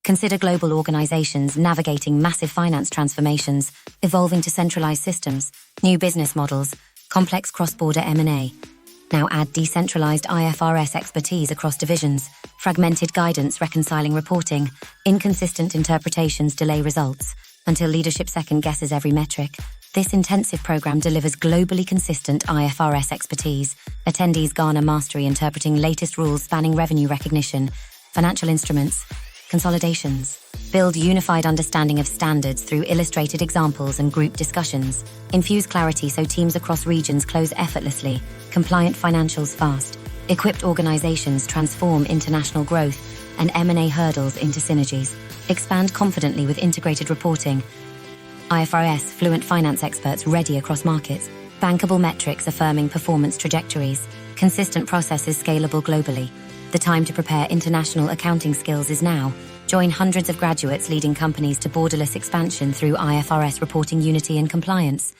Consider global organizations navigating massive finance transformations, evolving to centralized systems, new business models, complex cross-border M&A. Now add decentralized IFRS expertise across divisions, fragmented guidance reconciling reporting, inconsistent interpretations delay results, until leadership second-guesses every metric. This intensive program delivers globally consistent IFRS expertise. Attendees garner mastery interpreting latest rules spanning revenue recognition, financial instruments, consolidations. Build unified understanding of standards through illustrated examples and group discussions. Infuse clarity so teams across regions close effortlessly. Compliant financials fast. Equipped organizations transform international growth and M&A hurdles into synergies. Expand confidently with integrated reporting. IFRS fluent finance experts ready across markets. Bankable metrics affirming performance trajectories. Consistent processes scalable globally. The time to prepare international accounting skills is now. Join hundreds of graduates leading companies to borderless expansion through IFRS reporting unity and compliance.